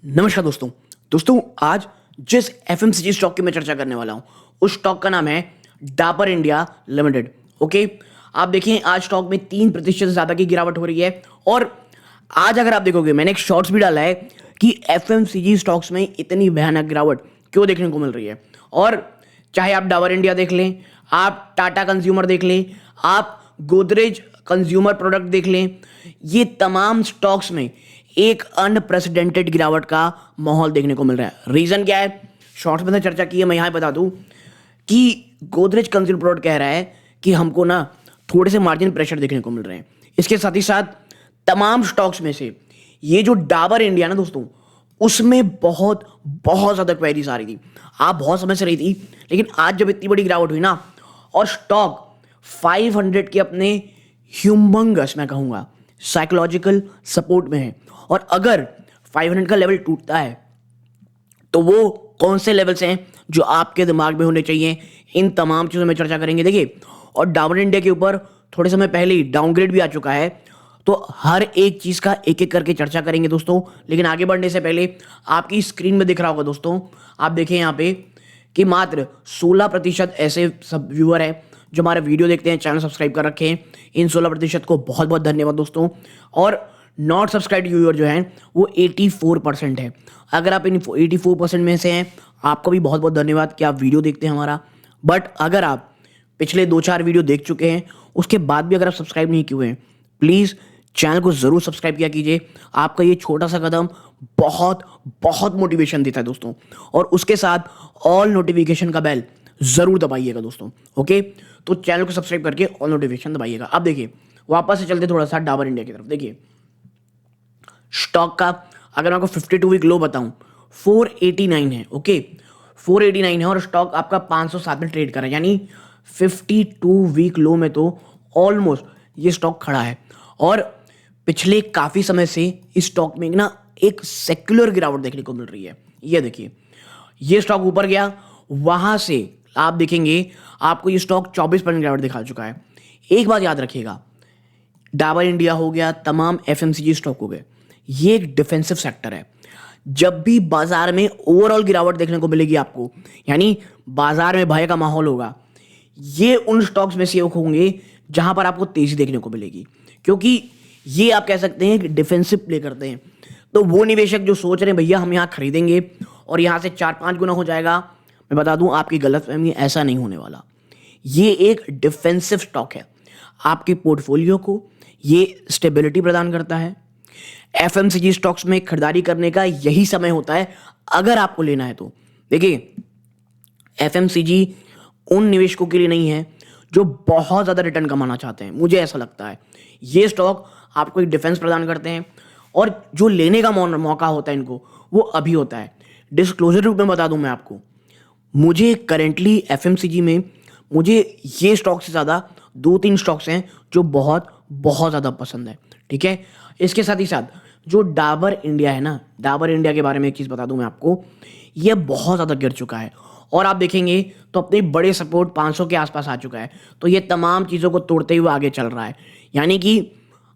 नमस्कार दोस्तों। आज जिस एफएमसीजी स्टॉक की मैं चर्चा करने वाला हूं उस स्टॉक का नाम है डाबर इंडिया लिमिटेड। ओके, आप देखिए आज स्टॉक में 3% से ज्यादा की गिरावट हो रही है। और आज अगर आप देखोगे, मैंने एक शॉर्ट्स भी डाला है कि एफएमसीजी स्टॉक्स में इतनी भयानक गिरावट क्यों देखने को मिल रही है। और चाहे आप डाबर इंडिया देख लें, आप टाटा कंज्यूमर देख लें, आप गोदरेज कंज्यूमर प्रोडक्ट देख लें, ये तमाम स्टॉक्स में एक अनप्रेसिडेंटेड गिरावट का माहौल देखने को मिल रहा है। रीजन क्या है, शॉर्ट्स में तो चर्चा की है, मैं यहां बता दूं कि गोदरेज कंज्यूमर प्रोडक्ट कह रहा है कि हमको ना थोड़े से मार्जिन प्रेशर देखने को मिल रहे हैं। इसके साथ ही साथ तमाम स्टॉक्स में से ये जो डाबर इंडिया ना दोस्तों, उसमें बहुत बहुत ज्यादा क्वेरीज आ रही थी। आप बहुत समय से रही थी, लेकिन आज जब इतनी बड़ी गिरावट हुई ना और स्टॉक 500 के अपने ह्यूमंगस, मैं कहूंगा साइकोलॉजिकल सपोर्ट में है, और अगर 500 का लेवल टूटता है तो वो कौन से लेवल्स हैं जो आपके दिमाग में होने चाहिए, इन तमाम चीज़ों में चर्चा करेंगे। देखिए, और डाबर इंडिया के ऊपर थोड़े समय पहले ही डाउनग्रेड भी आ चुका है, तो हर एक चीज़ का एक एक करके चर्चा करेंगे दोस्तों। लेकिन आगे बढ़ने से पहले आपकी स्क्रीन में दिख रहा होगा दोस्तों, आप देखें यहाँ पे कि मात्र 16% ऐसे सब व्यूअर हैं जो हमारे वीडियो देखते हैं, चैनल सब्सक्राइब कर रखे हैं। इन 16% को बहुत बहुत धन्यवाद दोस्तों। और नॉट सब्सक्राइब व्यूअर जो हैं वो 84% है। अगर आप इन 84% में से हैं, आपको भी बहुत बहुत धन्यवाद कि आप वीडियो देखते हैं हमारा। बट अगर आप पिछले 2-4 वीडियो देख चुके हैं, उसके बाद भी अगर आप सब्सक्राइब नहीं किए हैं, प्लीज़ चैनल को ज़रूर सब्सक्राइब किया कीजिए। आपका ये छोटा सा कदम बहुत बहुत मोटिवेशन देता है दोस्तों। और उसके साथ ऑल नोटिफिकेशन का बेल ज़रूर दबाइएगा दोस्तों। ओके, तो चैनल को सब्सक्राइब करके ऑल नोटिफिकेशन दबाइएगा। अब देखिए, वापस से चलते थोड़ा सा डाबर इंडिया की तरफ। देखिए, स्टॉक का अगर मैं आपको 52 वीक लो बताऊं, 489 है। ओके, 489 है और स्टॉक आपका 507 में ट्रेड कर रहा है, यानी 52 वीक लो में तो ऑलमोस्ट ये स्टॉक खड़ा है। और पिछले काफ़ी समय से इस स्टॉक में ना एक सेक्युलर गिरावट देखने को मिल रही है। ये देखिए, ये स्टॉक ऊपर गया, वहां से आप देखेंगे आपको ये स्टॉक 24% गिरावट दिखा चुका है। एक बात याद रखिएगा, डाबर इंडिया हो गया, तमाम एफएमसीजी स्टॉक हो गए, ये एक डिफेंसिव सेक्टर है। जब भी बाजार में ओवरऑल गिरावट देखने को मिलेगी आपको, यानी बाजार में भय का माहौल होगा, ये उन स्टॉक्स में से एक होंगे जहां पर आपको तेजी देखने को मिलेगी, क्योंकि ये आप कह सकते हैं कि डिफेंसिव प्ले करते हैं। तो वो निवेशक जो सोच रहे हैं भैया हम यहां खरीदेंगे और यहां से 4-5 गुना हो जाएगा, मैं बता दूं आपकी गलतफहमी, ऐसा नहीं होने वाला। ये एक डिफेंसिव स्टॉक है, आपके पोर्टफोलियो को ये स्टेबिलिटी प्रदान करता है। एफएमसीजी स्टॉक्स में खरीदारी करने का यही समय होता है अगर आपको लेना है तो। देखिए, एफएमसीजी उन निवेशकों के लिए नहीं है जो बहुत ज़्यादा रिटर्न कमाना चाहते हैं, मुझे ऐसा लगता है। ये स्टॉक आपको एक डिफेंस प्रदान करते हैं और जो लेने का मौका होता है इनको, वो अभी होता है। डिस्क्लोजर रूप में बता दूं मैं आपको, मुझे करेंटली एफएमसीजी में मुझे ये स्टॉक से ज़्यादा 2-3 स्टॉक्स हैं जो बहुत बहुत ज़्यादा पसंद है। ठीक है, इसके साथ ही साथ जो डाबर इंडिया है ना, डाबर इंडिया के बारे में एक चीज़ बता दूं मैं आपको, ये बहुत ज़्यादा गिर चुका है और आप देखेंगे तो अपने बड़े सपोर्ट 500 के आसपास आ चुका है। तो ये तमाम चीज़ों को तोड़ते हुए आगे चल रहा है। यानी कि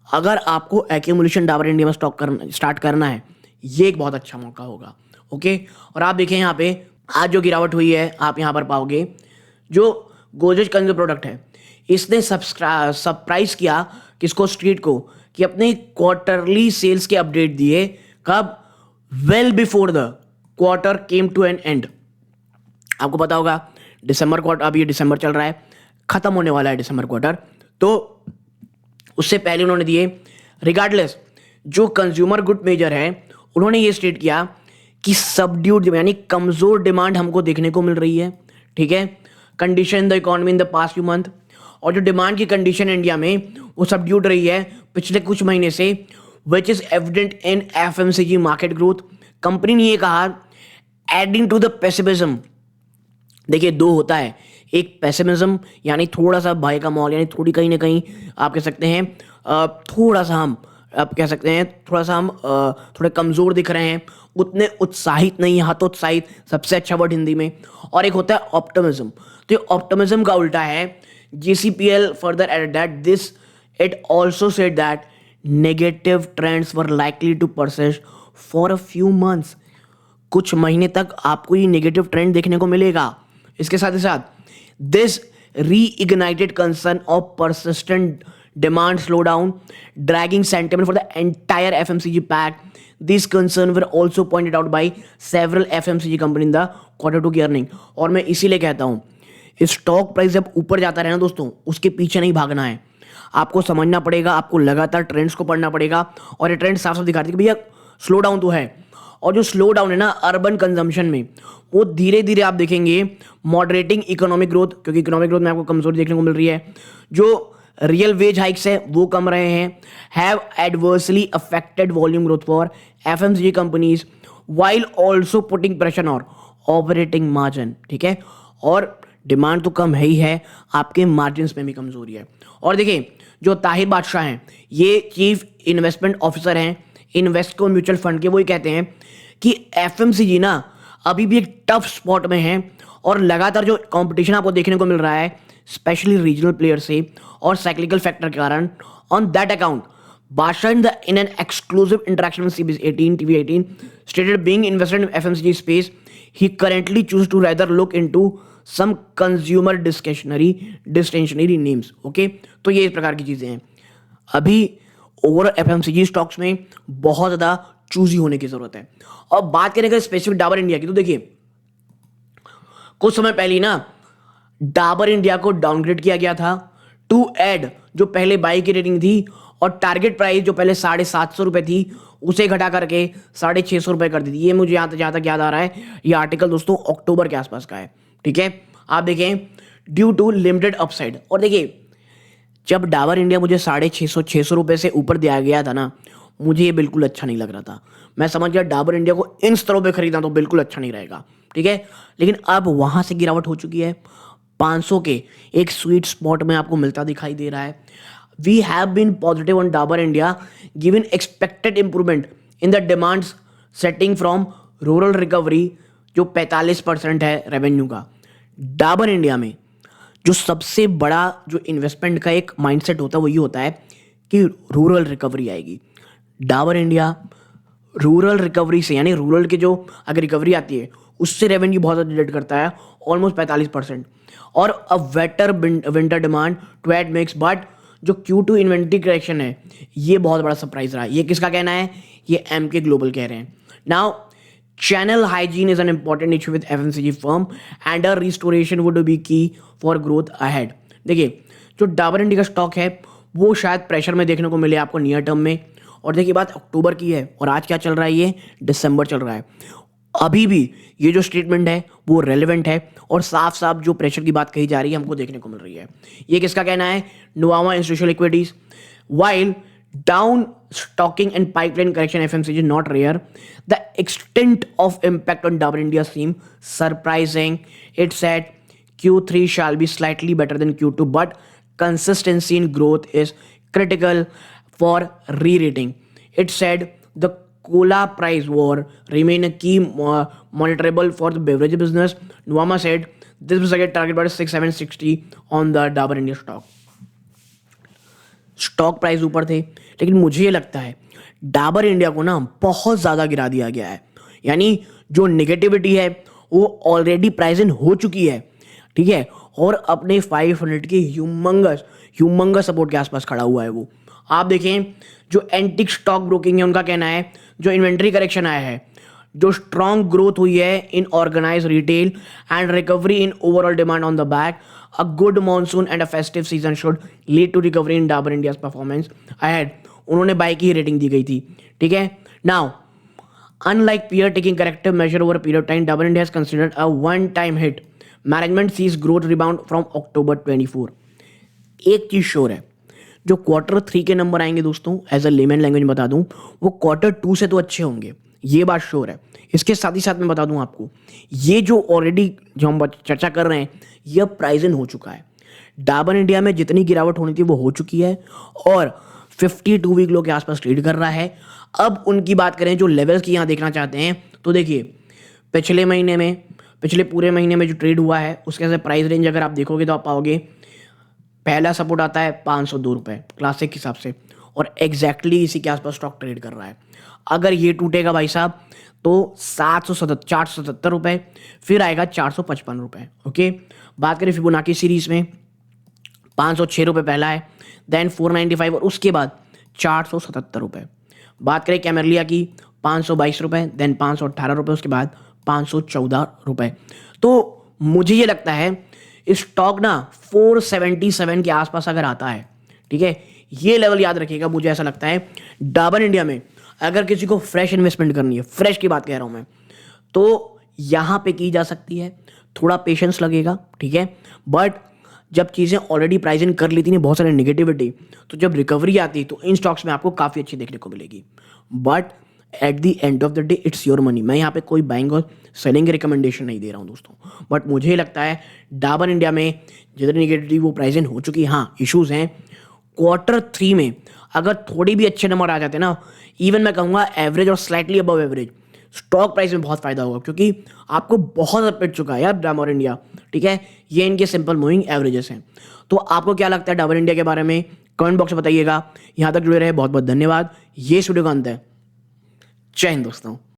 अगर आपको एक्यूमुलेशन डाबर इंडिया में स्टार्ट करना है, ये एक बहुत अच्छा मौका होगा। ओके, और आप देखें यहाँ पे आज जो गिरावट हुई है, आप यहाँ पर पाओगे जो गोदरेज कंज्यूमर प्रोडक्ट है, इसने सरप्राइज किया किसको, स्ट्रीट को, कि अपने क्वार्टरली सेल्स के अपडेट दिए कब, well before the quarter came to an end. आपको पता होगा दिसंबर क्वार्टर, अब ये दिसंबर चल रहा है, खत्म होने वाला है दिसंबर क्वार्टर, तो उससे पहले उन्होंने दिए। रिगार्डलेस, जो कंज्यूमर गुड मेजर है, उन्होंने ये स्टेट किया कि सबड्यूड यानी कमजोर डिमांड हमको देखने को मिल रही है। ठीक है, condition in the economy in the past few month, और जो डिमांड की कंडीशन इंडिया में वो सबड्यूड रही है पिछले कुछ महीने से, which is evident in FMCG market growth. Company ने ये कहा, एडिंग टू द पेसिमिज्म। देखिए, दो होता है, एक पेसिमिज्म यानी थोड़ा सा भय का माहौल, यानी थोड़ी कहीं ना कहीं आप कह सकते हैं थोड़ा सा हम आप कह सकते हैं थोड़ा सा हम थोड़े कमज़ोर दिख रहे हैं, उतने उत्साहित नहीं, हतोत्साहित सबसे अच्छा वर्ड हिंदी में। और एक होता है ऑप्टिमिज्म। तो ये ऑप्टिमिज्म का उल्टा है। GCPL further added that this it also said that negative trends were likely to persist for a few months, कुछ महीने तक आपको ये नेगेटिव ट्रेंड देखने को मिलेगा। इसके साथ ही साथ this reignited concern of persistent demand slowdown, dragging sentiment for the entire FMCG pack. These concerns were also pointed out by several FMCG companies in the quarter two की earning। और मैं इसीलिए कहता हूँ स्टॉक प्राइस जब ऊपर जाता रहे ना दोस्तों, उसके पीछे नहीं भागना है, आपको समझना पड़ेगा, आपको लगातार ट्रेंड्स को पढ़ना पड़ेगा। और ये ट्रेंड साफ साफ दिखाते हैं कि भैया स्लो डाउन तो है, और जो स्लो डाउन है ना अर्बन कंजम्पशन में, वो धीरे धीरे आप देखेंगे मॉडरेटिंग इकोनॉमिक ग्रोथ, क्योंकि इकोनॉमिक ग्रोथ में आपको कमजोरी देखने को मिल रही है। जो रियल वेज हाइक्स है वो कम रहे हैं, have adversely affected volume growth for FMCG companies while also putting pressure और ऑपरेटिंग मार्जिन। ठीक है, और डिमांड तो कम है ही है, आपके मार्जिन में भी कमजोरी है। और देखिए जो ताहिर बादशाह हैं, ये चीफ इन्वेस्टमेंट ऑफिसर हैं इन्वेस्टको म्यूचुअल फंड के, वो ही कहते हैं कि एफएमसीजी ना अभी भी एक टफ स्पॉट में है, और लगातार जो कंपटीशन आपको देखने को मिल रहा है स्पेशली रीजनल प्लेयर से और साइक्लिकल फैक्टर के कारण, ऑन दैट अकाउंट बादशाह in an exclusive interaction with CBS 18 TV 18 stated being invested in FMCG space, he currently choose to rather look into some consumer discretionary names। Okay, तो ये इस प्रकार की चीजें हैं। अभी ओवरऑल एफएमसीजी स्टॉक्स में बहुत ज्यादा चूजी होने की जरूरत है। और बात करें अगर स्पेसिफिक डाबर इंडिया की, तो देखिए कुछ समय पहले ना डाबर इंडिया को डाउनग्रेड किया गया था टू ऐड, जो पहले बाई की रेटिंग थी और टारगेट प्राइस जो पहले 750 रुपए थी उसे घटा करके 650 रुपए कर दी थी। ये मुझे जहां तक याद आ रहा है, ये आर्टिकल दोस्तों अक्टूबर के आसपास का है। ठीक है, आप देखें ड्यू टू लिमिटेड अपसाइड। और देखिए जब डाबर इंडिया मुझे 650 रुपए से ऊपर दिया गया था ना, मुझे ये बिल्कुल अच्छा नहीं लग रहा था। मैं समझ गया डाबर इंडिया को इन स्तरों पे खरीदना तो बिल्कुल अच्छा नहीं रहेगा। ठीक है, लेकिन अब वहां से गिरावट हो चुकी है, 500 के एक स्वीट स्पॉट में आपको मिलता दिखाई दे रहा है। We have been positive on Dabur India given expected improvement in the demand setting from rural recovery, जो 45% है रेवेन्यू का। डाबर इंडिया में जो सबसे बड़ा जो इन्वेस्टमेंट का एक माइंडसेट होता है वो ये होता है कि रूरल रिकवरी आएगी। डाबर इंडिया रूरल रिकवरी से, यानी रूरल के जो अगर रिकवरी आती है उससे रेवेन्यू बहुत ज़्यादा जनरेट करता है, ऑलमोस्ट 45%। और a better winter demand to add mix, but जो Q2 इन्वेंट्री करेक्शन है ये बहुत बड़ा सरप्राइज रहा है। ये किसका कहना है? ये MK ग्लोबल कह रहे हैं। Now channel hygiene is an important issue with FMCG firm and a restoration would be key for growth ahead। देखिए जो डाबर इंडिया का स्टॉक है वो शायद प्रेशर में देखने को मिले आपको नियर टर्म में। और देखिए बात अक्टूबर की है और आज क्या चल रहा है, ये दिसंबर चल रहा है। अभी भी ये जो स्टेटमेंट है वो रेलेवेंट है और साफ साफ जो प्रेशर की बात कही जा रही है हमको देखने को मिल रही है। ये किसका कहना है? Nuvama institutional equities. While down stocking and pipeline correction FMCG not rare, the extent of impact on Dabur India seem surprising। It said Q3 shall be slightly better than Q2, but consistency in growth is critical for re-rating। It said the cola price war remain a key monitorable for the beverage business। Nuama said this was a target by 6,760 on the Dabur India stock। Stock price ऊपर थे, लेकिन मुझे ये लगता है Dabur India को ना बहुत ज़्यादा गिरा दिया गया है। यानी जो नेगेटिविटी है वो ऑलरेडी प्राइस इन हो चुकी है। ठीक है, और अपने 500 के ह्यूमंगस सपोर्ट के आसपास खड़ा हुआ है वो। आप देखें जो एंटिक स्टॉक ब्रोकिंग है उनका कहना है जो इन्वेंट्री करेक्शन आया है, जो स्ट्रॉन्ग ग्रोथ हुई है in organise retail and recovery in overall demand on the back, a good monsoon and a festive season should lead to recovery in Dabur India's performance ahead। उन्होंने by की rating दी गई थी। ठीक है, now unlike peer taking corrective measure over a period of time, Dabur India has considered a one-time hit। Management sees growth rebound from October 24। एक चीज sure है, जो Q3 के नंबर आएंगे दोस्तों, एज अ लेमन लैंग्वेज बता दूं, वो Q2 से तो अच्छे होंगे, ये बात श्योर है। इसके साथ ही साथ मैं बता दूं आपको, ये जो ऑलरेडी जो हम चर्चा कर रहे हैं यह प्राइस इन हो चुका है। डाबर इंडिया में जितनी गिरावट होनी थी वो हो चुकी है और 52 वीक लो के आसपास ट्रेड कर रहा है। अब उनकी बात करें जो लेवल्स की यहाँ देखना चाहते हैं, तो देखिए पिछले पूरे महीने में जो ट्रेड हुआ है उसके से प्राइस रेंज अगर आप देखोगे तो आप पाओगे पहला सपोर्ट आता है 502 रुपये क्लासिक के हिसाब से, और एग्जैक्टली इसी के आसपास स्टॉक ट्रेड कर रहा है। अगर ये टूटेगा भाई साहब तो 477 रुपये, फिर आएगा 455 रुपये। ओके, बात करें फिबोनाची सीरीज में 506 रुपये पहला है, देन 495 और उसके बाद 477 रुपये। बात करें कैमरलिया की 522 रुपये, देन 518 रुपये, उसके बाद 514 रुपये। तो मुझे ये लगता है स्टॉक ना 477 के आसपास अगर आता है, ठीक है, ये लेवल याद रखिएगा। मुझे ऐसा लगता है डाबर इंडिया में अगर किसी को फ्रेश इन्वेस्टमेंट करनी है, फ्रेश की बात कह रहा हूं मैं, तो यहां पे की जा सकती है। थोड़ा पेशेंस लगेगा, ठीक है, बट जब चीज़ें ऑलरेडी प्राइस इन कर ली थी बहुत सारे नेगेटिविटी, तो जब रिकवरी आती तो इन स्टॉक्स में आपको काफ़ी अच्छी देखने को मिलेगी। But at the end of the day it's your money. मैं यहाँ पे कोई बाइंग और सेलिंग की रिकमेंडेशन नहीं दे रहा हूँ दोस्तों, बट मुझे लगता है डाबर इंडिया में जितनी नेगेटिविटी वो प्राइस इन हो चुकी है, हाँ इशूज़ हैं। Q3 में अगर थोड़ी भी अच्छे नंबर आ जाते ना, इवन मैं कहूँगा एवरेज और slightly above average, stock price में बहुत फायदा होगा, क्योंकि आपको बहुत ज़्यादा पिट चुका है यार डाबर इंडिया, ठीक है। ये इनके सिंपल मूविंग एवरेजेस हैं। तो आपको क्या लगता है डाबर इंडिया के बारे में, कमेंट बॉक्स में बताइएगा। यहाँ तक जुड़े रहे बहुत बहुत धन्यवाद। ये इस वीडियो का अंत है। जय हिंद दोस्तों।